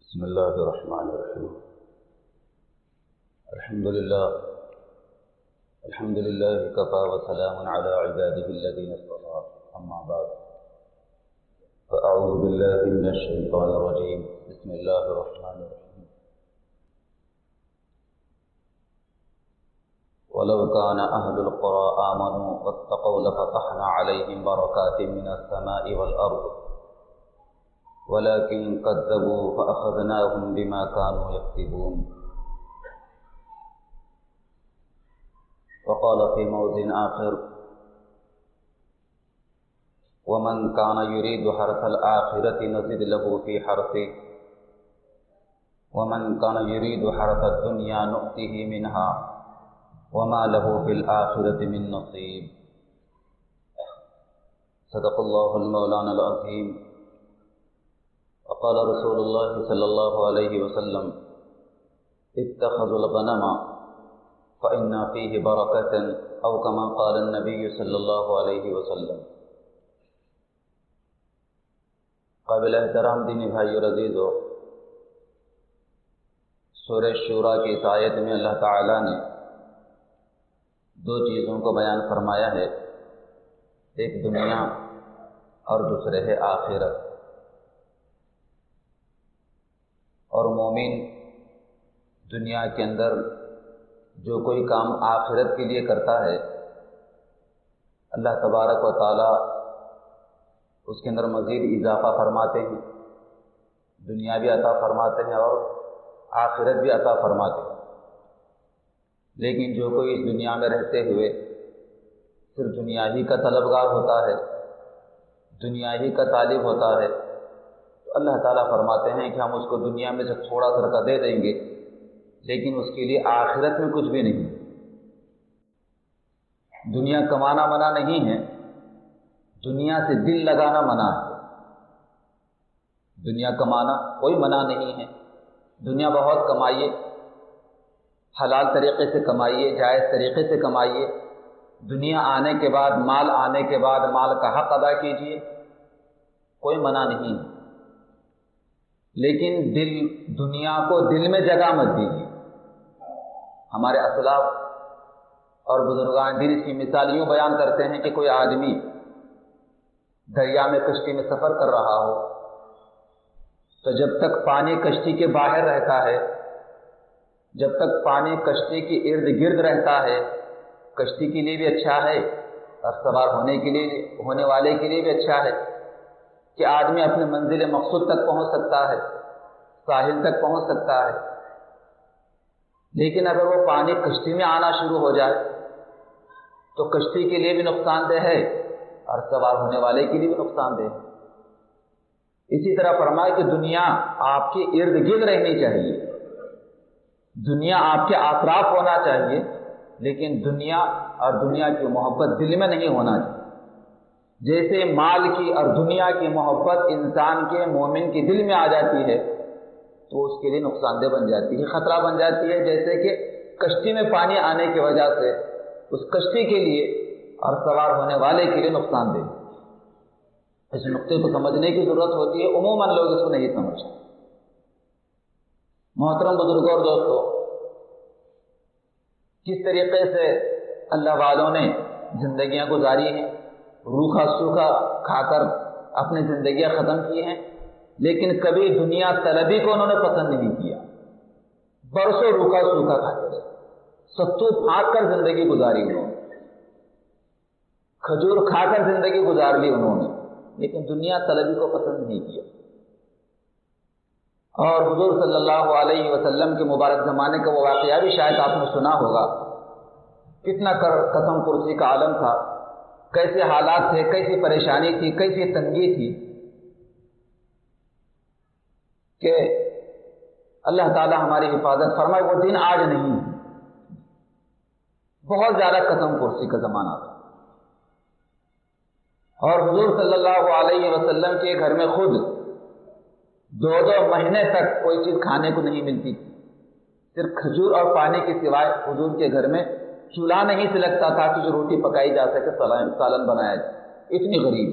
بسم الله الرحمن الرحيم. الحمد لله كفى وسلام على عباده الذين اصطفى. أما بعد فأعوذ بالله من الشيطان الرجيم. بسم الله الرحمن الرحيم. ولو كان أهل القرى آمنوا واتقوا لفتحنا عليهم بركات من السماء والأرض ولكن كذبوا فأخذناهم بما كانوا يكسبون. وقال في موضع آخر: ومن كان يريد حرث الآخرة نزد له في حرثه ومن كان يريد حرث الدنيا نؤته منها وما له في الآخرة من نصيب. صدق الله المولانا العظيم. وقال رسول الله صلى الله عليه وسلم: اتخذوا الغنم فإن فيه بركة، أو كما قال النبي صلى الله عليه وسلم. قابل احترام دینی بھائی اور عزیزو، سورہ شورى کی اس آیت میں اللہ تعالیٰ نے دو چیزوں کو بیان فرمایا ہے، ایک دنیا اور دوسرے ہے آخرت. اور مومن دنیا کے اندر جو کوئی کام آخرت کے لیے کرتا ہے، اللہ تبارک و تعالی اس کے اندر مزید اضافہ فرماتے ہیں، دنیا بھی عطا فرماتے ہیں اور آخرت بھی عطا فرماتے ہیں. لیکن جو کوئی اس دنیا میں رہتے ہوئے صرف دنیا ہی کا طلبگار ہوتا ہے، دنیا ہی کا طالب ہوتا ہے، تو اللہ تعالیٰ فرماتے ہیں کہ ہم اس کو دنیا میں سے تھوڑا سا دے دیں گے، لیکن اس کے لیے آخرت میں کچھ بھی نہیں. دنیا کمانا منع نہیں ہے، دنیا سے دل لگانا منع ہے. دنیا کمانا کوئی منع نہیں ہے، دنیا بہت کمائیے، حلال طریقے سے کمائیے، جائز طریقے سے کمائیے. دنیا آنے کے بعد، مال آنے کے بعد مال کا حق ادا کیجیے، کوئی منع نہیں ہے. لیکن دنیا کو دل میں جگہ مت دیجیے. ہمارے اسلاف اور بزرگان دین اس کی مثال یوں بیان کرتے ہیں کہ کوئی آدمی دریا میں کشتی میں سفر کر رہا ہو، تو جب تک پانی کشتی کے باہر رہتا ہے، جب تک پانی کشتی کے ارد گرد رہتا ہے، کشتی کے لیے بھی اچھا ہے اور سوار ہونے والے کے لیے بھی اچھا ہے کہ آدمی اپنے منزل مقصود تک پہنچ سکتا ہے، ساحل تک پہنچ سکتا ہے. لیکن اگر وہ پانی کشتی میں آنا شروع ہو جائے تو کشتی کے لیے بھی نقصان دہ ہے اور سوار ہونے والے کے لیے بھی نقصان دہ ہے. اسی طرح فرمائے کہ دنیا آپ کے ارد گرد رہنی چاہیے، دنیا آپ کے اطراف ہونا چاہیے، لیکن دنیا اور دنیا کی محبت دل میں نہیں ہونا چاہیے. جیسے مال کی اور دنیا کی محبت انسان کے مومن کے دل میں آ جاتی ہے تو اس کے لیے نقصان دہ بن جاتی ہے، خطرہ بن جاتی ہے. جیسے کہ کشتی میں پانی آنے کی وجہ سے اس کشتی کے لیے اور سوار ہونے والے کے لیے نقصان دہ. اس نقطے کو سمجھنے کی ضرورت ہوتی ہے، عموماً لوگ اس کو نہیں سمجھتے. محترم بزرگوں اور دوستوں، کس طریقے سے اللہ والوں نے زندگیاں گزاری ہیں، روکھا سوکھا کھا کر اپنی زندگیاں ختم کی ہیں، لیکن کبھی دنیا طلبی کو انہوں نے پسند نہیں کیا. برسوں روکھا سوکھا کھاتے رہے، ستو پھاک کر زندگی گزاری انہوں نے، کھجور کھا کر زندگی گزار لی انہوں نے، لیکن دنیا طلبی کو پسند نہیں کیا. اور حضور صلی اللہ علیہ وسلم کے مبارک زمانے کا وہ واقعہ بھی شاید آپ نے سنا ہوگا. کتنا قسم پرسی کا عالم تھا، کیسے حالات تھے، کیسی پریشانی تھی، کیسی تنگی تھی کہ اللہ تعالی ہماری حفاظت فرمائے. وہ دن آج نہیں ہے، بہت زیادہ قسم پرسی کا زمانہ تھا. اور حضور صلی اللہ علیہ وسلم کے گھر میں خود 2 مہینے تک کوئی چیز کھانے کو نہیں ملتی تھی. صرف کھجور اور پانی کے سوائے حضور کے گھر میں چولہا نہیں سے لگتا تھا کہ جو روٹی پکائی جا سکے، سالن بنایا جائے. اتنی غریب.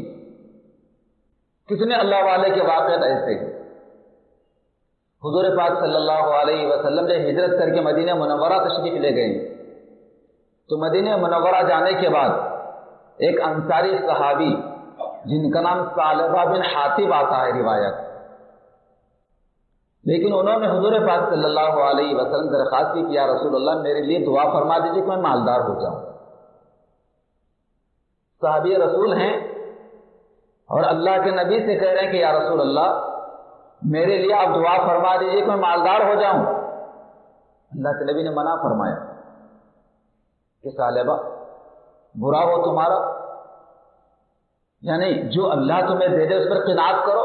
کتنے اللہ والے کے واقعات ایسے ہیں. حضور پاک صلی اللہ علیہ وسلم جب ہجرت کر کے مدینہ منورہ تشریف لے گئے تو مدینہ منورہ جانے کے بعد ایک انصاری صحابی جن کا نام ثعلبہ بن حاطب آتا ہے روایت، لیکن انہوں نے حضور پاک صلی اللہ علیہ وسلم درخواست کی کہ یا رسول اللہ میرے لیے دعا فرما دیجیے کہ میں مالدار ہو جاؤں۔ صحابی رسول ہیں اور اللہ کے نبی سے کہہ رہے ہیں کہ یا رسول اللہ میرے لیے آپ دعا فرما دیجیے کہ میں مالدار ہو جاؤں۔ اللہ کے نبی نے منع فرمایا کہ ثعلبہ برا ہو تمہارا، یعنی جو اللہ تمہیں دے دے اس پر قناعت کرو،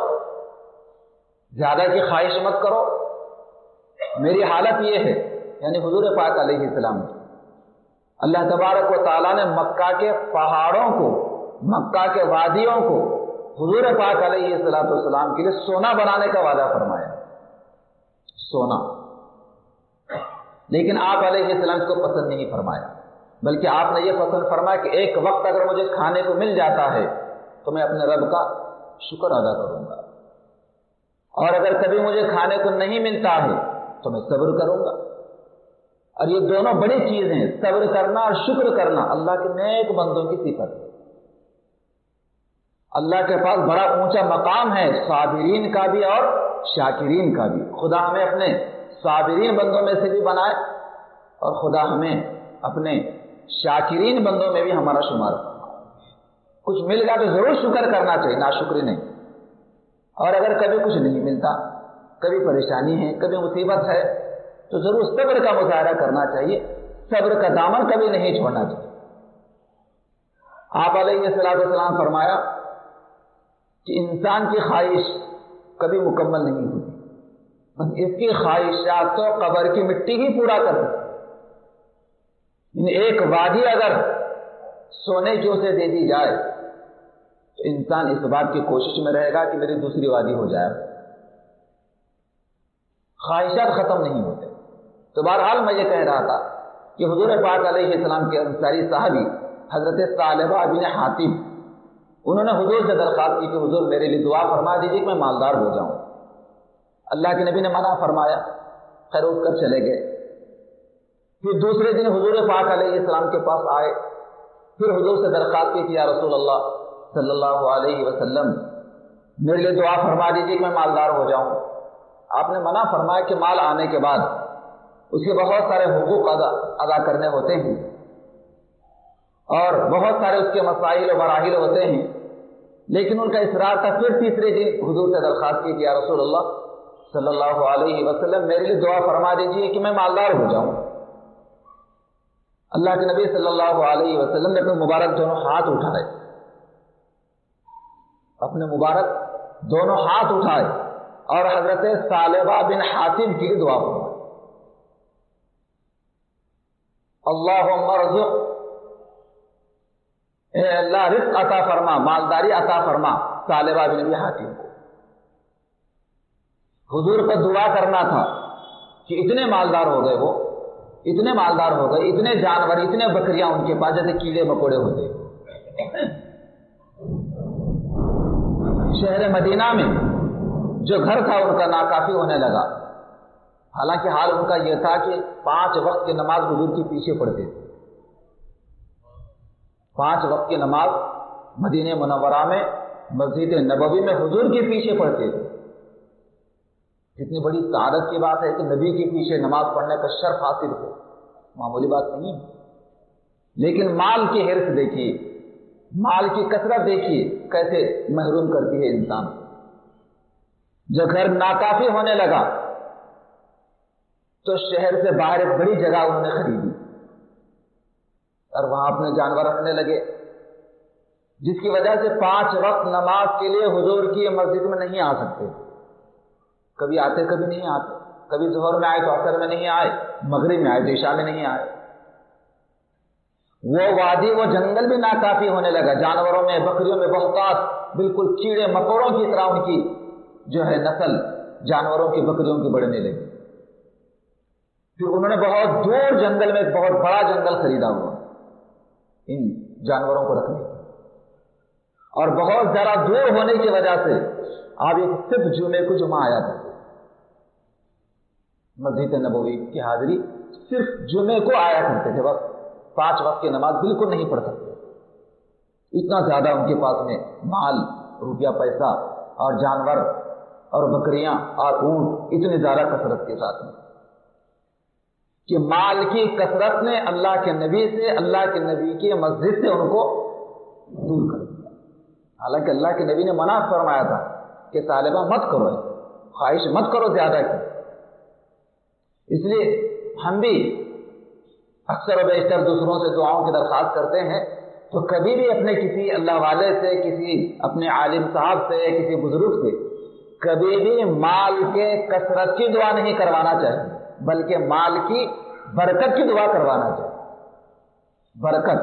زیادہ کی خواہش مت کرو۔ میری حالت یہ ہے، یعنی حضور پاک علیہ السلام کی اللہ تبارک و تعالیٰ نے مکہ کے پہاڑوں کو، مکہ کے وادیوں کو حضور پاک علیہ السلام کے لیے سونا بنانے کا وعدہ فرمایا، سونا۔ لیکن آپ علیہ السلام اس کو پسند نہیں فرمایا، بلکہ آپ نے یہ پسند فرمایا کہ ایک وقت اگر مجھے کھانے کو مل جاتا ہے تو میں اپنے رب کا شکر ادا کروں گا، اور اگر کبھی مجھے کھانے کو نہیں ملتا ہے تو میں صبر کروں گا۔ اور یہ دونوں بڑی چیز ہیں، صبر کرنا اور شکر کرنا اللہ کے نیک بندوں کی صفت ہے۔ اللہ کے پاس بڑا اونچا مقام ہے صابرین کا بھی اور شاکرین کا بھی۔ خدا ہمیں اپنے صابرین بندوں میں سے بھی بنائے اور خدا ہمیں اپنے شاکرین بندوں میں بھی ہمارا شمار فرمائے۔ کچھ مل گیا تو ضرور شکر کرنا چاہیے، ناشکری نہیں۔ اور اگر کبھی کچھ نہیں ملتا، کبھی پریشانی ہے، کبھی مصیبت ہے، تو ضرور صبر کا مظاہرہ کرنا چاہیے، صبر کا دامن کبھی نہیں چھوڑنا چاہیے۔ آپ علیہ السلام فرمایا کہ انسان کی خواہش کبھی مکمل نہیں ہوتی، بس اس کی خواہشات تو قبر کی مٹی ہی پورا کر سکتی۔ ایک وادی اگر سونے کی اسے دے دی جائے تو انسان اس بات کی کوشش میں رہے گا کہ میری دوسری وادی ہو جائے۔ خواہشات ختم نہیں ہوتے۔ تو بہرحال میں یہ کہہ رہا تھا کہ حضور پاک علیہ السلام کے انصاری صحابی حضرت ثعلبہ بن حاطب، انہوں نے حضور سے درخواست کی کہ حضور میرے لیے دعا فرما دیجیے کہ میں مالدار ہو جاؤں۔ اللہ کے نبی نے منع فرمایا، خیر اٹھ کر چلے گئے۔ پھر دوسرے دن حضور پاک علیہ السلام کے پاس آئے، پھر حضور سے درخواست کی کہ یا رسول اللہ صلی اللہ علیہ وسلم میرے لیے دعا فرما دیجیے کہ میں مالدار ہو جاؤں۔ آپ نے منع فرمایا کہ مال آنے کے بعد اس کے بہت سارے حقوق ادا کرنے ہوتے ہیں اور بہت سارے اس کے مسائل و مراحل ہوتے ہیں، لیکن ان کا اصرار تھا۔ پھر تیسرے دن حضور سے درخواست کی کہ یا رسول اللہ صلی اللہ علیہ وسلم میرے لیے دعا فرما دیجیے کہ میں مالدار ہو جاؤں۔ اللہ کے نبی صلی اللہ علیہ وسلم نے اپنے مبارک دونوں ہاتھ اٹھائے، اپنے مبارک دونوں ہاتھ اٹھائے اور حضرت ثعلبہ بن حاطب کی دعا فرمائی، اللہم ارزق، اے اللہ رزق عطا فرما، مالداری عطا فرما ثعلبہ بن حاطب کو۔ حضور کو دعا کرنا تھا کہ اتنے مالدار ہو گئے، وہ اتنے مالدار ہو گئے، اتنے جانور، اتنے بکریاں ان کے پاس جیسے کیڑے مکوڑے ہوتے۔ شہر مدینہ میں جو گھر تھا ان کا ناکافی ہونے لگا، حالانکہ حال ان کا یہ تھا کہ 5 وقت کی نماز حضور کے پیچھے پڑھتے تھے۔ 5 وقت کی نماز مدینہ منورہ میں مسجد نبوی میں حضور کے پیچھے پڑھتے تھے۔ کتنی بڑی سعادت کی بات ہے کہ نبی کے پیچھے نماز پڑھنے کا شرف حاصل ہو، معمولی بات نہیں ہے۔ لیکن مال کی حرص دیکھیے، مال کی کثرت دیکھیے کیسے محروم کرتی ہے انسان۔ جب گھر ناکافی ہونے لگا تو شہر سے باہر ایک بڑی جگہ انہوں نے خریدی اور وہاں اپنے جانور رکھنے لگے، جس کی وجہ سے 5 وقت نماز کے لیے حضور کی مسجد میں نہیں آ سکتے۔ کبھی آتے کبھی نہیں آتے، کبھی ظہر میں آئے تو عصر میں نہیں آئے، مغرب میں آئے تو عشاء میں نہیں آئے۔ وہ وادی، وہ جنگل بھی ناکافی ہونے لگا، جانوروں میں، بکریوں میں بہتات، بالکل کیڑے مکوڑوں کی طرح ان کی جو ہے نسل جانوروں کی، بکریوں کی بڑھنے لگی۔ پھر انہوں نے بہت دور جنگل میں ایک بہت بڑا جنگل خریدا ہوا ان جانوروں کو رکھنے کے، اور بہت زیادہ دور ہونے کی وجہ سے آپ ایک صرف جمعے کو جمعہ آیا کرتے، مسجد نبوی کی حاضری صرف جمعے کو آیا کرتے تھے، بس 5 وقت کی نماز بالکل نہیں پڑھ سکتے، اتنا زیادہ ان کے پاس میں مال، روپیہ پیسہ اور جانور اور بکریاں اور اونٹ اتنی زیادہ کثرت کے ساتھ میں کہ مال کی کثرت نے اللہ کے نبی سے، اللہ کے نبی کی مسجد سے ان کو دور کر دیا۔ حالانکہ اللہ کے نبی نے منع فرمایا تھا کہ طالبہ مت کرو، خواہش مت کرو زیادہ کی۔ اس لیے ہم بھی اکثر و بیشتر دوسروں سے دعاؤں کی درخواست کرتے ہیں، تو کبھی بھی اپنے کسی اللہ والے سے، کسی اپنے عالم صاحب سے، کسی بزرگ سے کبھی بھی مال کے کثرت کی دعا نہیں کروانا چاہیے، بلکہ مال کی برکت کی دعا کروانا چاہیے۔ برکت،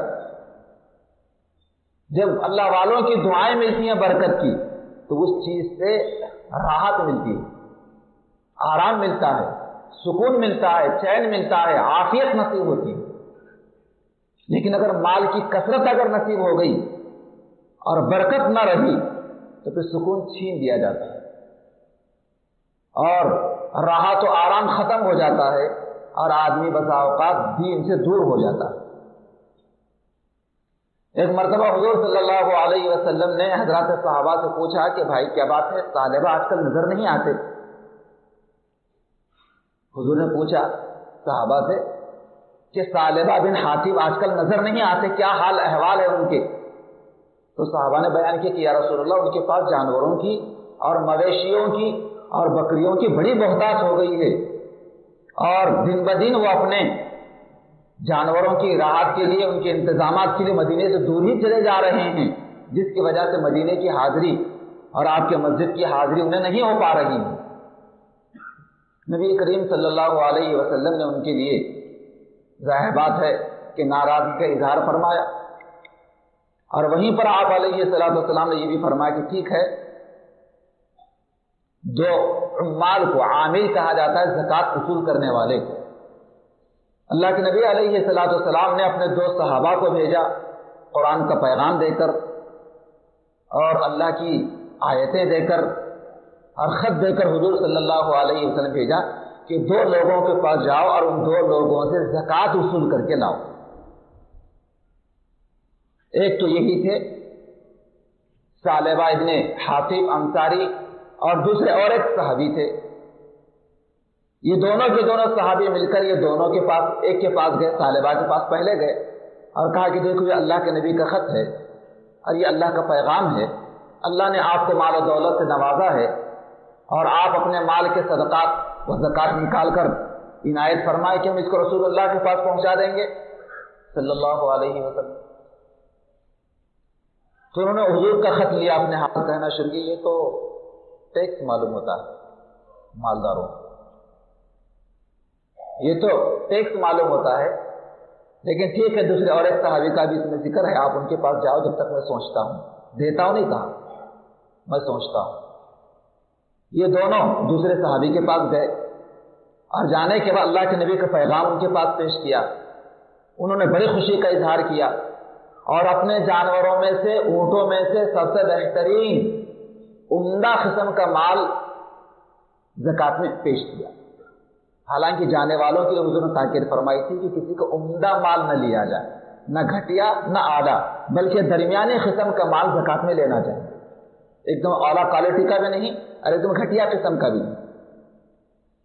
جب اللہ والوں کی دعائیں ملتی ہیں برکت کی، تو اس چیز سے راحت ملتی ہے، آرام ملتا ہے، سکون ملتا ہے، چین ملتا ہے، عافیت نصیب ہوتی ہے۔ لیکن اگر مال کی کثرت اگر نصیب ہو گئی اور برکت نہ رہی تو پھر سکون چھین دیا جاتا ہے اور راحت و آرام ختم ہو جاتا ہے اور آدمی بسا اوقات دین سے دور ہو جاتا ہے۔ ایک مرتبہ حضور صلی اللہ علیہ وسلم نے حضرات صحابہ سے پوچھا کہ بھائی کیا بات ہے، طالبہ آج کل نظر نہیں آتے۔ حضور نے پوچھا صحابہ سے کہ طالبہ بن حاتب آج کل نظر نہیں آتے، کیا حال احوال ہے ان کے؟ تو صحابہ نے بیان کیا کہ یا رسول اللہ، ان کے پاس جانوروں کی اور مویشیوں کی اور بکریوں کی بڑی بہتات ہو گئی ہے، اور دن بدن وہ اپنے جانوروں کی راحت کے لیے، ان کے انتظامات کے لیے مدینے سے دور ہی چلے جا رہے ہیں، جس کی وجہ سے مدینے کی حاضری اور آپ کے مسجد کی حاضری انہیں نہیں ہو پا رہی ہے۔ نبی کریم صلی اللہ علیہ وسلم نے ان کے لیے ظاہر بات ہے کہ ناراضگی کا اظہار فرمایا، اور وہیں پر آپ علیہ الصلوۃ والسلام نے یہ بھی فرمایا کہ ٹھیک ہے، جو عمال کو عامل کہا جاتا ہے، زکوٰۃ وصول کرنے والے، اللہ کے نبی علیہ الصلوۃ والسلام نے اپنے 2 صحابہ کو بھیجا قرآن کا پیغام دے کر اور اللہ کی آیتیں دے کر اور خط دے کر حضور صلی اللہ علیہ وسلم بھیجا کہ 2 لوگوں کے پاس جاؤ اور ان 2 لوگوں سے زکوٰۃ وصول کر کے لاؤ۔ ایک تو یہی تھے ثعلبہ ابن حاتب انصاری، اور دوسرے اور ایک صحابی تھے۔ یہ دونوں کے دونوں صحابی مل کر یہ دونوں کے پاس، ایک کے پاس گئے، ثعلبہ کے پاس پہلے گئے اور کہا کہ دیکھو یہ اللہ کے نبی کا خط ہے اور یہ اللہ کا پیغام ہے، اللہ نے آپ کو مال و دولت سے نوازا ہے اور آپ اپنے مال کے صدقات و زکوٰۃ نکال کر عنایت فرمائے کہ ہم اس کو رسول اللہ کے پاس پہنچا دیں گے صلی اللہ علیہ وسلم۔ تو انہوں نے حضور کا خط لیا، اپنے ہاتھ کہنا شروع کیا، یہ تو ٹیکس معلوم ہوتا ہے مالداروں، یہ تو ٹیکس معلوم ہوتا ہے، لیکن ٹھیک ہے دوسرے اور ایک صحابی کا بھی اس میں ذکر ہے، آپ ان کے پاس جاؤ جب تک میں سوچتا ہوں، دیتا ہوں نہیں کہا، میں سوچتا ہوں۔ یہ دونوں دوسرے صحابی کے پاس گئے اور جانے کے بعد اللہ کے نبی کا پیغام ان کے پاس پیش کیا، انہوں نے بڑی خوشی کا اظہار کیا اور اپنے جانوروں میں سے، اونٹوں میں سے سب سے بہترین عمدہ قسم کا مال زکوٰۃ میں پیش کیا۔ حالانکہ جانے والوں کے لیے حضور نے تاکید فرمائی تھی کہ کسی کو عمدہ مال نہ لیا جائے، نہ گھٹیا نہ اعلیٰ، بلکہ درمیانی قسم کا مال زکوٰۃ میں لینا چاہیے، ایک دم اعلیٰ کوالٹی کا بھی نہیں اور ایک دم گھٹیا قسم کا بھی نہیں۔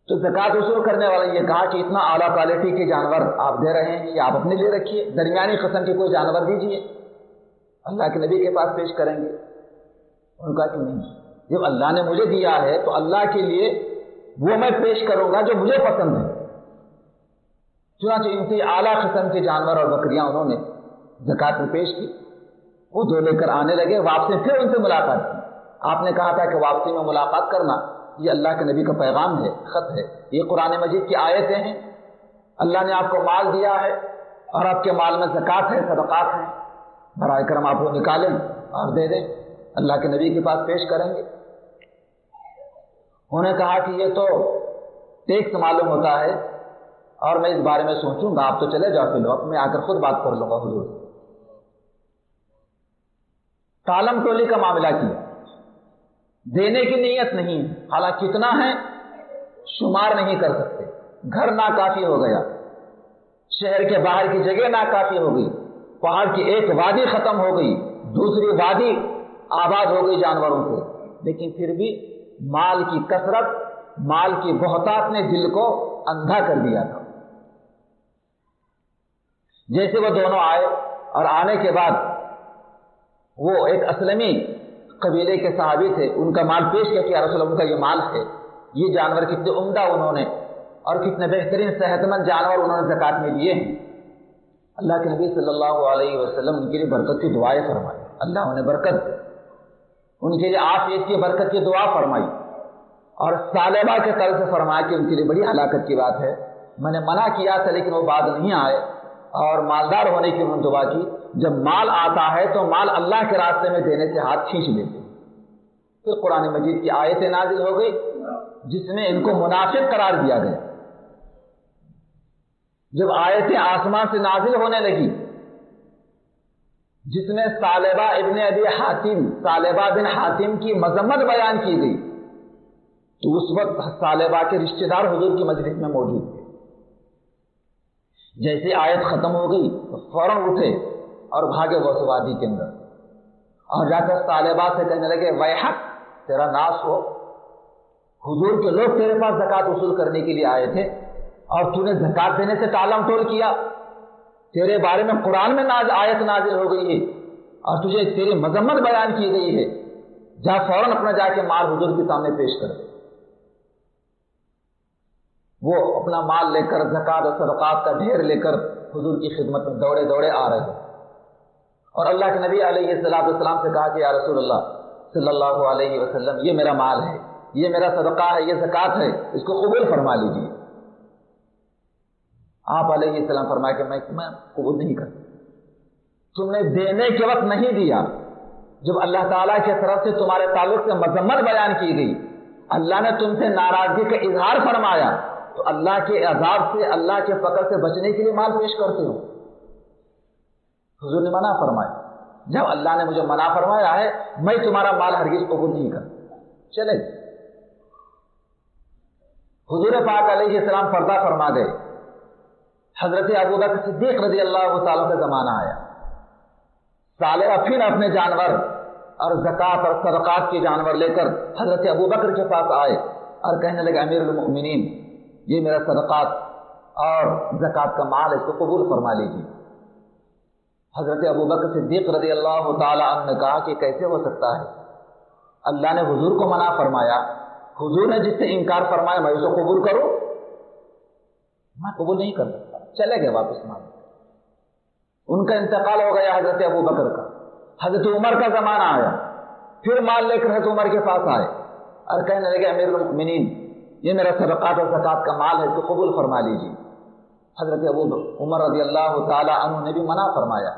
تو زکوٰۃ وصول کرنے والے یہ کہا کہ اتنا اعلیٰ کوالٹی کے جانور آپ دے رہے ہیں، یہ آپ اپنے لیے رکھیے، درمیانی قسم کے کوئی جانور دیجیے، اللہ کے نبی کے پاس پیش کریں گے۔ انہوں نے کہا کہ نہیں، جب اللہ نے مجھے دیا ہے تو اللہ کے لیے وہ میں پیش کروں گا جو مجھے پسند ہے۔ چنانچہ انتہائی اعلیٰ قسم کے جانور اور بکریاں انہوں نے زکوٰۃ میں پیش کی، وہ 2 لے کر آنے لگے، واپسی پھر ان سے ملاقات کی۔ آپ نے کہا تھا کہ واپسی میں ملاقات کرنا، یہ اللہ کے نبی کا پیغام ہے، خط ہے، یہ قرآن مجید کی آیتیں ہیں، اللہ نے آپ کو مال دیا ہے اور آپ کے مال میں زکوٰۃ ہے، صدقات ہیں، برائے کرم آپ کو نکالیں اور دے دیں، اللہ کے نبی کے پاس پیش کریں گے۔ انہوں نے کہا کہ یہ تو ٹیکس معلوم ہوتا ہے اور میں اس بارے میں سوچوں گا، آپ تو چلے جاؤ، پھر وقت میں آ کر خود بات کر لوں گا حضور۔ ٹالم ٹولی کا معاملہ کیا، دینے کی نیت نہیں، حالانکہ کتنا ہے شمار نہیں کر سکتے، گھر ناکافی ہو گیا، شہر کے باہر کی جگہ ناکافی ہو گئی، پہاڑ کی ایک وادی ختم ہو گئی، دوسری وادی آباد ہو گئی جانوروں سے، لیکن پھر بھی مال کی کثرت، مال کی بہتات نے دل کو اندھا کر دیا تھا۔ جیسے وہ دونوں آئے اور آنے کے بعد وہ ایک اسلمی قبیلے کے صحابی تھے، ان کا مال پیش کیا کہ یا رسول اللہ، ان کا یہ مال ہے، یہ جانور کتنے عمدہ انہوں نے اور کتنے بہترین صحت مند جانور انہوں نے زکوٰۃ میں دیے ہیں۔ اللہ کے نبی صلی اللہ علیہ وسلم ان کے لیے برکت کی دعائیں فرمائی، اللہ انہیں برکت، ان کے لیے عافیت کی برکت کی دعا فرمائی، اور ثعلبہ کے طرف سے فرمایا کہ ان کے لیے بڑی ہلاکت کی بات ہے، میں نے منع کیا تھا لیکن وہ بعد نہیں آئے، اور مالدار ہونے کی انہوں نے دعا کی۔ جب مال آتا ہے تو مال اللہ کے راستے میں دینے سے ہاتھ کھینچ لیتے۔ پھر قرآن مجید کی آیتیں نازل ہو گئی جس میں ان کو منافق قرار دیا گیا۔ جب آیتیں آسمان سے نازل ہونے لگی جس میں ثعلبہ ابن ابی حاتم، ثعلبہ بن حاتم کی مذمت بیان کی گئی، تو اس وقت ثعلبہ کے رشتہ دار حضور کی مجلس میں موجود تھے۔ جیسے آیت ختم ہو گئی تو فوراً اٹھے اور بھاگے وہ اس وادی کے اندر، اور جا کر ثعلبہ سے کہنے لگے ویحک، تیرا ناس ہو، حضور کے لوگ تیرے پاس زکوٰۃ وصول کرنے کے لیے آئے تھے اور تو نے زکوٰۃ دینے سے ٹالم ٹول کیا، تیرے بارے میں قرآن میں آیت نازل ہو گئی ہے اور تجھے تیری مذمت بیان کی گئی ہے، جا فوراً اپنا جا کے مال حضور کے سامنے پیش کر دے۔ وہ اپنا مال لے کر، زکوٰۃ اور صدقات کا ڈھیر لے کر حضور کی خدمت میں دوڑے دوڑے آ رہے ہیں، اور اللہ کے نبی علیہ السلام سے کہا کہ یا رسول اللہ صلی اللہ علیہ وسلم، یہ میرا مال ہے، یہ میرا صدقہ ہے، یہ زکوٰۃ ہے، اس کو قبول فرما لیجیے۔ آپ علیہ السلام فرمایا کہ میں قبول نہیں کرتا، تم نے دینے کے وقت نہیں دیا، جب اللہ تعالیٰ کی طرف سے تمہارے تعلق سے مذمت بیان کی گئی، اللہ نے تم سے ناراضگی کا اظہار فرمایا، تو اللہ کے عذاب سے، اللہ کے فقر سے بچنے کے لیے مال پیش کرتے ہو۔ حضور نے منع فرمایا، جب اللہ نے مجھے منع فرمایا ہے میں تمہارا مال ہرگز قبول نہیں کرتا۔ چلے حضور پاک علیہ السلام پردہ فرما گئے، حضرت ابوبکر صدیق رضی اللہ تعالیٰ کا زمانہ آیا، ثعلبہ پھر اپنے جانور اور زکوٰۃ اور صدقات کے جانور لے کر حضرت ابوبکر کے پاس آئے اور کہنے لگے امیر المؤمنین، یہ میرا صدقات اور زکوٰۃ کا مال، اس کو قبول فرما لیجیے۔ حضرت ابوبکر صدیق رضی اللہ تعالیٰ عنہ نے کہا کہ کیسے ہو سکتا ہے، اللہ نے حضور کو منع فرمایا، حضور نے جس سے انکار فرمایا میں اسے قبول کروں؟ میں قبول نہیں کر سکتا۔ چلے گئے واپس مال۔ ان کا انتقال ہو گیا حضرت ابوبکر کا، حضرت عمر کا زمانہ آیا، پھر مال لے کر حضرت عمر کے پاس آئے اور کہنے لگے امیر المؤمنین، یہ میرا صدقات اور زکوٰۃ کا مال ہے، اس کو قبول فرما لیجیے۔ حضرت عمر رضی اللہ تعالی عنہ نے بھی منع فرمایا،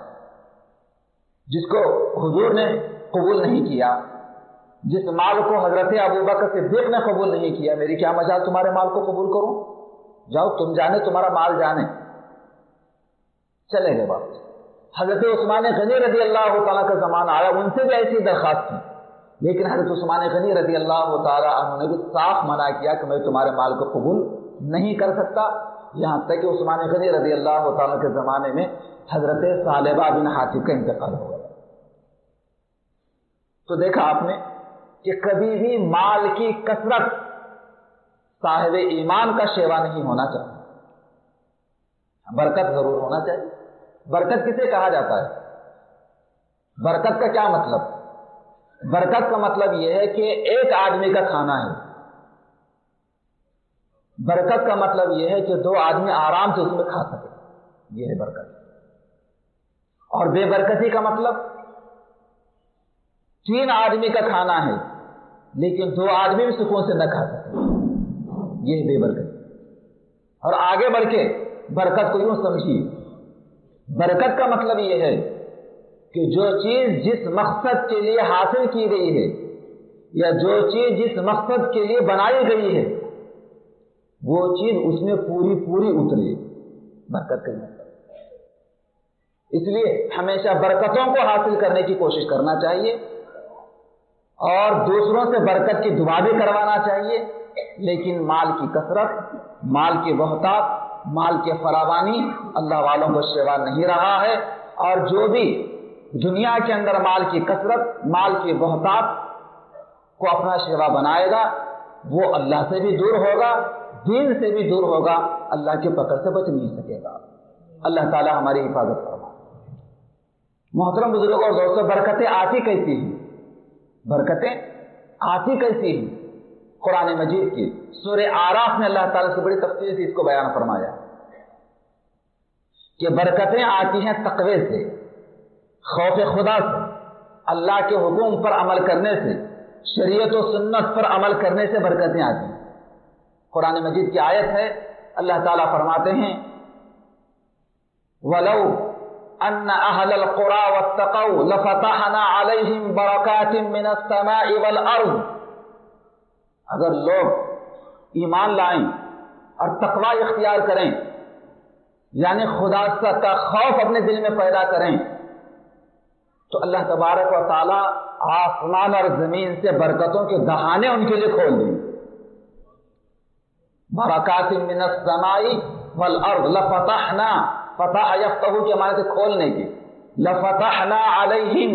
جس کو حضور نے قبول نہیں کیا، جس مال کو حضرت ابوبکر صدیق نے قبول نہیں کیا، میری کیا مجال تمہارے مال کو قبول کروں؟ جاؤ تم جانے، تمہارا مال جانے۔ چلے گئے واپس۔ حضرت عثمان غنی رضی اللہ تعالیٰ کا زمانہ آیا، ان سے بھی ایسی درخواست کی، لیکن حضرت عثمان غنی رضی اللہ تعالیٰ عنہ نے بھی صاف منع کیا کہ میں تمہارے مال کو قبول نہیں کر سکتا، یہاں تک کہ عثمان غنی رضی اللہ تعالیٰ کے زمانے میں حضرت ثعلبہ بن حاتم کا انتقال ہو گیا۔ تو دیکھا آپ نے کہ کبھی بھی مال کی کثرت صاحب ایمان کا شیوا نہیں ہونا چاہیے، برکت ضرور ہونا چاہیے۔ برکت کسے کہا جاتا ہے؟ برکت کا کیا مطلب؟ برکت کا مطلب یہ ہے کہ ایک آدمی کا کھانا ہے، برکت کا مطلب یہ ہے کہ دو آدمی آرام سے اس میں کھا سکے، یہ ہے برکت۔ اور بے برکتی کا مطلب تین آدمی کا کھانا ہے لیکن دو آدمی بھی سکون سے نہ کھا سکے، یہ بے برکت۔ اور آگے بڑھ کے برکت کو یوں سمجھیے، برکت کا مطلب یہ ہے کہ جو چیز جس مقصد کے لیے حاصل کی گئی ہے یا جو چیز جس مقصد کے لیے بنائی گئی ہے وہ چیز اس میں پوری پوری اترے، برکت کا مطلب۔ اس لیے ہمیشہ برکتوں کو حاصل کرنے کی کوشش کرنا چاہیے اور دوسروں سے برکت کی دعا بھی کروانا چاہیے، لیکن مال کی کثرت مال کی بہتات، مال کی فراوانی اللہ والوں کو شیوا نہیں رہا ہے، اور جو بھی دنیا کے اندر مال کی کثرت، مال کی بہتات کو اپنا شیوا بنائے گا وہ اللہ سے بھی دور ہوگا، دین سے بھی دور ہوگا، اللہ کی پکڑ سے بچ نہیں سکے گا۔ اللہ تعالی ہماری حفاظت فرمائے۔ محترم بزرگوں اور دوستوں، برکتیں آتی کیسی ہیں؟ برکتیں آتی کیسی ہیں؟ قرآن مجید کی سورہ اعراف میں اللہ تعالیٰ سے بڑی تفصیل سے اس کو بیان فرمایا کہ برکتیں آتی ہیں تقوی سے، خوف خدا سے، اللہ کے حکم پر عمل کرنے سے، شریعت و سنت پر عمل کرنے سے برکتیں آتی ہیں۔ قرآن مجید کی آیت ہے، اللہ تعالیٰ فرماتے ہیں وَلَوْ أَنَّ أَهْلَ الْقُرَىٰ وَاتَّقَوْا لَفَتَحْنَا عَلَيْهِمْ بَرَكَاتٍ مِّنَ السَّمَاءِ وَالْأَرْضِ۔ اگر لوگ ایمان لائیں اور تقوی اختیار کریں، یعنی خدا کا خوف اپنے دل میں پیدا کریں، تو اللہ تبارک و تعالیٰ آسمان اور زمین سے برکتوں کے دہانے ان کے لیے کھول دیں۔ برکات من السماء والارض لفتحنا، فتح یفتح کے معنی سے کھولنے کی، لفتحنا علیہم،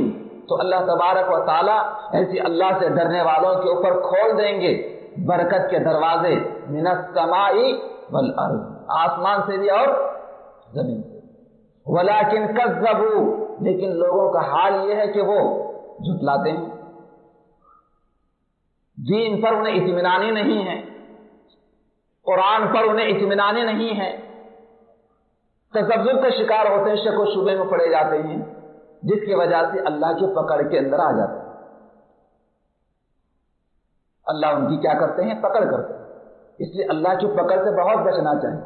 تو اللہ تبارک و تعالیٰ ایسی اللہ سے ڈرنے والوں کے اوپر کھول دیں گے برکت کے دروازے، من السماء والارض، آسمان سے بھی اور زمین سے۔ ولیکن کذبوا، لیکن لوگوں کا حال یہ ہے کہ وہ جھٹلاتے ہیں، دین پر انہیں اطمینان ہی نہیں ہے، قرآن پر انہیں اطمینان ہی نہیں ہے، تذبذب کا شکار ہوتے ہیں، شک و شبے میں پڑے جاتے ہیں، جس کی وجہ سے اللہ کی پکڑ کے اندر آ جاتے ہیں۔ اللہ ان کی کیا کرتے ہیں؟ پکڑ کرتے ہیں۔ اس لیے اللہ کی پکڑ سے بہت بچنا چاہیے۔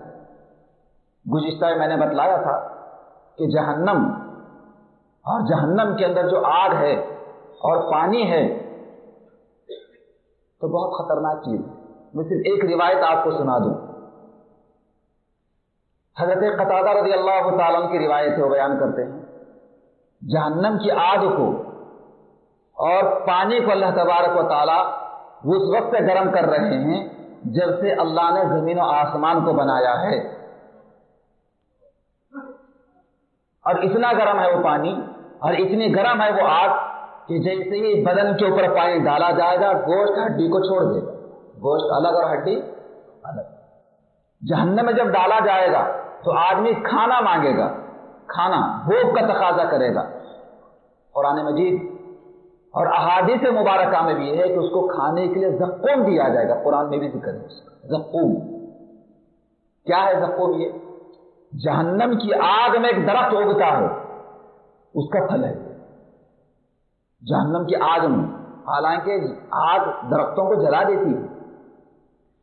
گزشتہ میں نے بتلایا تھا کہ جہنم اور جہنم کے اندر جو آگ ہے اور پانی ہے تو بہت خطرناک چیز ہے۔ میں صرف ایک روایت آپ کو سنا دوں۔ حضرت قتادہ رضی اللہ تعالیٰ عنہ کی روایت ہے، وہ بیان کرتے ہیں جہنم کی آگ کو اور پانی کو اللہ تبارک و تعالیٰ وہ اس وقت سے گرم کر رہے ہیں جب سے اللہ نے زمین و آسمان کو بنایا ہے، اور اتنا گرم ہے وہ پانی اور اتنی گرم ہے وہ آگ کہ جیسے ہی بدن کے اوپر پانی ڈالا جائے گا گوشت ہڈی کو چھوڑ دے گا، گوشت الگ اور ہڈی الگ۔ جہنم میں جب ڈالا جائے گا تو آدمی کھانا مانگے گا، کھانا بھوک کا تقاضا کرے گا۔ قرآن مجید اور احادیث مبارکہ میں بھی یہ ہے کہ اس کو کھانے کے لیے زقوم دیا جائے گا، قرآن میں بھی ذکر ہے زقوم۔ کیا ہے زقوم؟ یہ جہنم کی آگ میں ایک درخت اگتا ہے، اس کا پھل ہے جہنم کی آگ میں۔ حالانکہ آگ درختوں کو جلا دیتی ہے،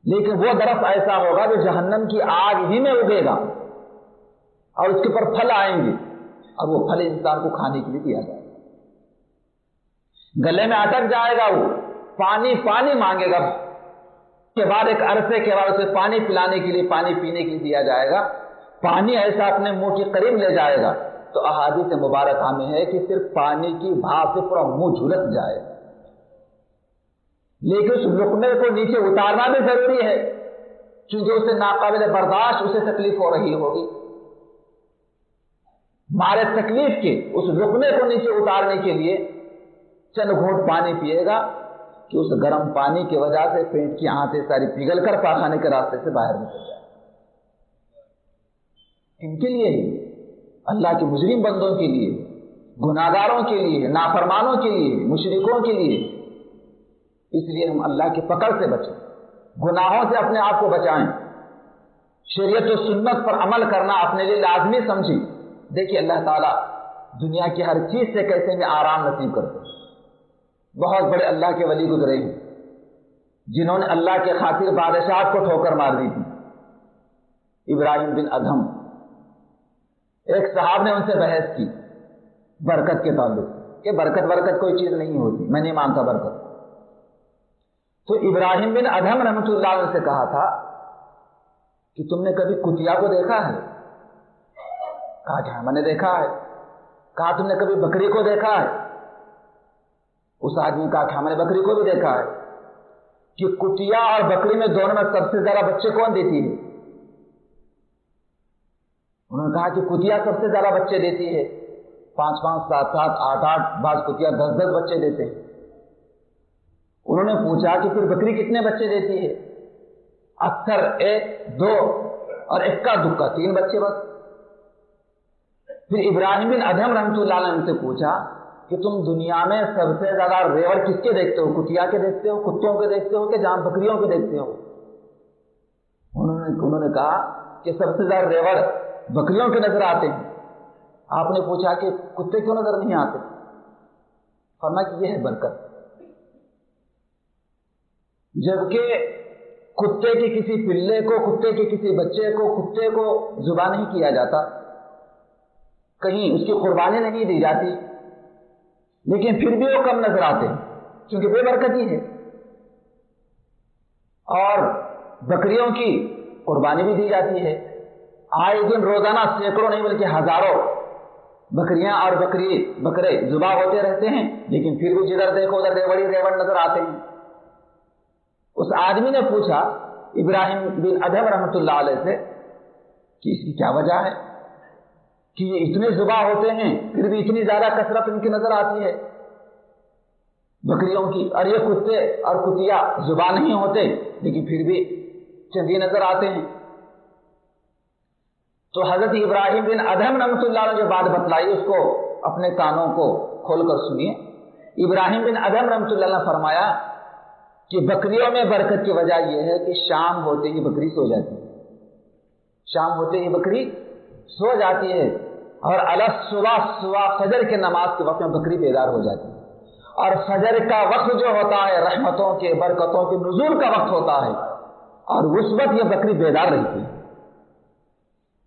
لیکن وہ درخت ایسا ہوگا جو جہنم کی آگ ہی میں اگے گا اور اس کے اوپر پھل آئیں گے، اور وہ پھل انسان کو کھانے کے لیے دیا جائے گا۔ گلے میں اٹک جائے گا، وہ پانی پانی مانگے گا، کے بعد ایک عرصے کے بعد اسے پانی پلانے کے لیے، پانی پینے کے لیے دیا جائے گا، پانی ایسا اپنے منہ کے قریب لے جائے گا تو احادیث مبارکہ میں ہے کہ صرف پانی کی بھاپ سے پورا منہ جھلس جائے گا، لیکن اس لقمے کو نیچے اتارنا بھی ضروری ہے چونکہ اسے ناقابل برداشت اسے تکلیف ہو رہی ہوگی۔ مارے تکلیف کے اس لقمے کو نیچے اتارنے کے لیے چند گھونٹ پانی پیے گا کہ اس گرم پانی کی وجہ سے پیٹ کی آنتیں ساری پگھل کر پاخانے کے راستے سے باہر نکل جائے۔ ان کے لیے ہی، اللہ کے مجرم بندوں کے لیے، گناہگاروں کے لیے، نافرمانوں کے لیے، مشرکوں کے لیے۔ اس لیے ہم اللہ کی پکڑ سے بچیں، گناہوں سے اپنے آپ کو بچائیں، شریعت و سنت پر عمل کرنا اپنے لیے لازمی سمجھیں۔ دیکھیے اللہ تعالیٰ دنیا کی ہر چیز سے کیسے میں آرام نصیب کرتے ہیں۔ بہت بڑے اللہ کے ولی گزرے ہیں جنہوں نے اللہ کے خاطر بادشاہ کو ٹھوکر مار دی تھی۔ ابراہیم بن ادھم، ایک صاحب نے ان سے بحث کی برکت کے تعلق کہ برکت کوئی چیز نہیں ہوتی، میں نہیں مانتا برکت۔ تو ابراہیم بن ادھم رحمۃ اللہ علیہ سے کہا تھا کہ تم نے کبھی کتیا کو دیکھا ہے؟ کہا کہ ہاں میں نے دیکھا ہے۔ کہا تم نے کبھی بکری کو دیکھا ہے؟ اس آدمی نے کہا کہ ہاں میں نے بکری کو بھی دیکھا ہے۔ کہ کتیا اور بکری میں دونوں میں سب سے زیادہ بچے کون دیتی ہے؟ انہوں نے کہا کہ کتیا سب سے زیادہ بچے دیتی ہے، 5 7 7 8 8، بعض کتیا 10 بچے دیتے ہیں۔ انہوں نے پوچھا کہ پھر بکری کتنے بچے دیتی ہے؟ اکثر 1 2 اور اکا دکا 3 بچے بس۔ پھر ابراہیم بن ادھم رحمۃ اللہ علیہ نے ان سے پوچھا کہ تم دنیا میں سب سے زیادہ ریوڑ کس کے دیکھتے ہو؟ کتیا کے دیکھتے ہو، کتوں کے دیکھتے ہو کہ جہاں بکریوں کے دیکھتے ہو؟ انہوں نے کہا کہ سب سے زیادہ ریوڑ بکریوں کے نظر آتے ہیں۔ آپ نے پوچھا کہ کتے کیوں نظر نہیں آتے؟ فرمایا کہ یہ ہے برکت۔ جبکہ کتے کی کسی پلے کو، کتے کے کسی بچے کو، کتے کو ذبح نہیں کیا جاتا، کہیں اس کی قربانی نہیں دی جاتی، لیکن پھر بھی وہ کم نظر آتے ہیں کیونکہ بے برکتی ہے۔ اور بکریوں کی قربانی بھی دی جاتی ہے، آئے دن روزانہ سینکڑوں نہیں بلکہ ہزاروں بکریاں اور بکرے ذبح ہوتے رہتے ہیں، لیکن پھر بھی جدھر دیکھو ادھر ریوڑ نظر آتے ہیں۔ اس آدمی نے پوچھا ابراہیم بن ادھم رحمۃ اللہ علیہ سے کہ اس کی کیا وجہ ہے کہ یہ اتنے ذبح ہوتے ہیں پھر بھی اتنی زیادہ کثرت ان کی نظر آتی ہے بکریوں کی، اور یہ کتے اور کتیا ذبح نہیں ہوتے لیکن پھر بھی چندی نظر آتے ہیں۔ تو حضرت ابراہیم بن ادھم رحمۃ اللہ علیہ نے جو بات بتلائی اس کو اپنے کانوں کو کھول کر سنیے۔ ابراہیم بن ادھم رحمۃ اللہ نے فرمایا کہ بکریوں میں برکت کی وجہ یہ ہے کہ شام ہوتے ہی بکری سو جاتی ہے، شام ہوتے ہی بکری سو جاتی ہے، اور صبح فجر کے نماز کے وقت میں بکری بیدار ہو جاتی ہے، اور فجر کا وقت جو ہوتا ہے رحمتوں کے برکتوں کے نزول کا وقت ہوتا ہے، اور اس وقت یہ بکری بیدار رہتی ہے،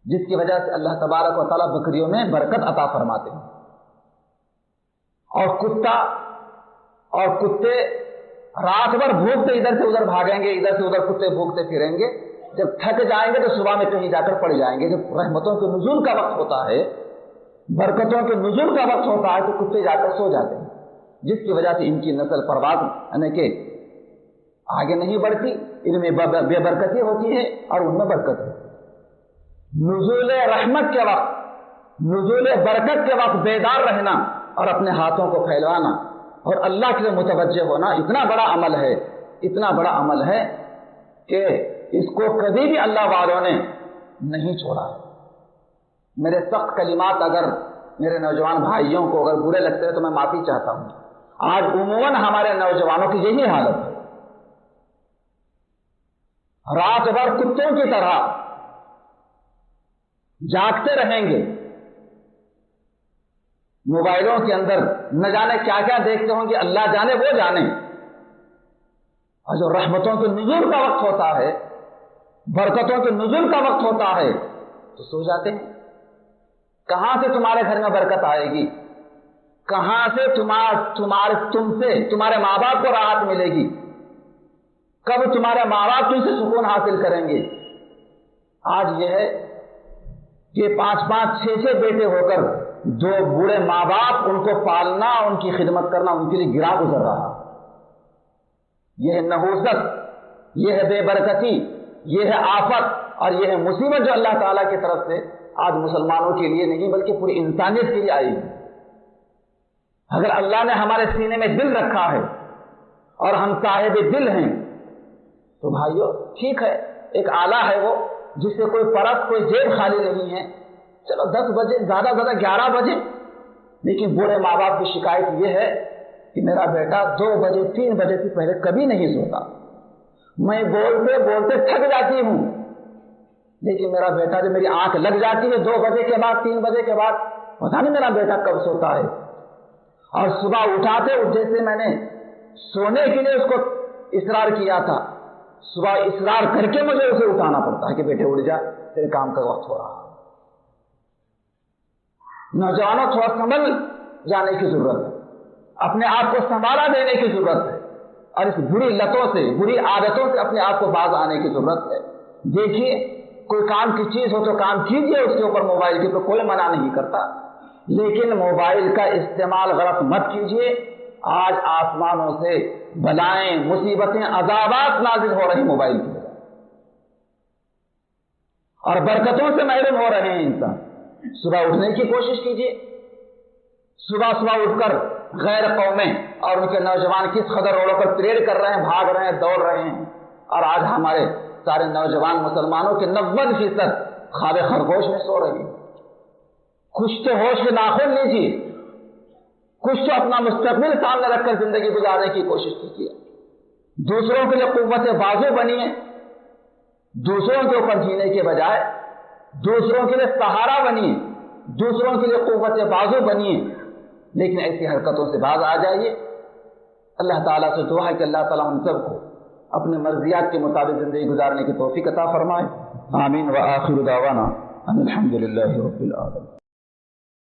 جس کی وجہ سے اللہ تبارک و تعالیٰ بکریوں میں برکت عطا فرماتے ہیں۔ اور کتا اور کتے رات بھر بھوکتے ادھر سے ادھر بھاگیں گے، ادھر سے ادھر کتے بھوکتے پھریں گے، جب تھک جائیں گے تو صبح میں کہیں جا کر پڑ جائیں گے۔ جب رحمتوں کے نزول کا وقت ہوتا ہے، برکتوں کے نزول کا وقت ہوتا ہے، تو کتے جا کر سو جاتے ہیں، جس کی وجہ سے ان کی نسل پرواز یعنی کہ آگے نہیں بڑھتی، ان میں بے برکتی ہوتی ہے اور ان میں برکت ہے۔ نزول رحمت کے وقت، نزول برکت کے وقت بیدار رہنا اور اپنے ہاتھوں کو پھیلانا اور اللہ کے لیے متوجہ ہونا اتنا بڑا عمل ہے، اتنا بڑا عمل ہے کہ اس کو کبھی بھی اللہ والوں نے نہیں چھوڑا۔ میرے سخت کلمات اگر میرے نوجوان بھائیوں کو اگر برے لگتے ہیں تو میں معافی چاہتا ہوں۔ آج عموماً ہمارے نوجوانوں کی یہی حالت ہے، رات بھر کتوں کی طرح جاگتے رہیں گے، موبائلوں کے اندر نہ جانے کیا کیا دیکھتے ہوں گے، اللہ جانے وہ جانے، اور جو رحمتوں کے نزول کا وقت ہوتا ہے، برکتوں کے نزول کا وقت ہوتا ہے تو سو جاتے ہیں۔ کہاں سے تمہارے گھر میں برکت آئے گی؟ کہاں سے تمہارے ماں باپ کو راحت ملے گی؟ کب تمہارے ماں باپ تم سے سکون حاصل کریں گے؟ آج یہ ہے کہ 5 5 6 6 بیٹے ہو کر 2 بوڑھے ماں باپ ان کو پالنا، ان کی خدمت کرنا ان کے لیے گرا گزر رہا۔ یہ ہے نحوست، یہ ہے بے برکتی، یہ ہے آفت، اور یہ ہے مصیبت جو اللہ تعالیٰ کی طرف سے آج مسلمانوں کے لیے نہیں بلکہ پوری انسانیت کے لیے آئی ہے۔ اگر اللہ نے ہمارے سینے میں دل رکھا ہے اور ہم صاحب دل ہیں تو بھائیو ٹھیک ہے، ایک آلہ ہے وہ جس سے کوئی پرس کوئی جیب خالی نہیں ہے، چلو 10 بجے زیادہ 11 بجے، لیکن بوڑھے ماں باپ کی شکایت یہ ہے کہ میرا بیٹا 2 بجے 3 بجے سے پہلے کبھی نہیں سوتا، میں بولتے بولتے تھک جاتی ہوں، لیکن میرا بیٹا جب میری آنکھ لگ جاتی ہے 2 بجے کے بعد 3 بجے کے بعد پتہ نہیں میرا بیٹا کب سوتا ہے، اور صبح اٹھاتے جیسے میں نے سونے کے لیے اس کو اصرار کیا تھا، صبح اصرار کر کے مجھے اسے اٹھانا پڑتا ہے کہ بیٹے اٹھ جا، تیرے کام کا وقت ہو رہا۔ نوجوانوں تھوڑا سنبھل جانے کی ضرورت ہے، اپنے آپ کو سنبھالا دینے کی ضرورت ہے، اور اس بری لتوں سے بری عادتوں سے اپنے آپ کو باز آنے کی ضرورت ہے۔ دیکھیے کوئی کام کی چیز ہو تو کام کیجیے اس کے اوپر، موبائل کے تو کوئی منع نہیں کرتا، لیکن موبائل کا استعمال غلط مت کیجیے۔ آج آسمانوں سے بلائیں، مصیبتیں، عذابات نازل ہو رہی موبائل کی وجہ، اور برکتوں سے محروم ہو رہے ہیں انسان۔ صبح اٹھنے کی کوشش کیجیے، صبح صبح اٹھ کر غیر قومیں اور ان کے نوجوان کس قدر روڈوں پر پریڈ کر رہے ہیں، بھاگ رہے ہیں، دوڑ رہے ہیں، اور آج ہمارے سارے نوجوان مسلمانوں کے 90% خواب خرگوش میں سو رہے ہیں۔ کچھ تو ہوش کے ناخن لیجیے، کچھ تو اپنا مستقبل سامنے رکھ کر زندگی گزارنے کی کوشش کیجیے، دوسروں کے لیے قوت بازو بنیے، دوسروں کے اوپر جینے کے بجائے دوسروں کے لیے سہارا بنیے، دوسروں کے لیے قوت بازو بنیے، لیکن ایسی حرکتوں سے باز آ جائیے۔ اللہ تعالیٰ سے دعا ہے کہ اللہ تعالیٰ ہم سب کو اپنے مرضیات کے مطابق زندگی گزارنے کی توفیق عطا فرمائے۔ آمین۔ وآخر دعوانا ان الحمد للہ رب العالمین۔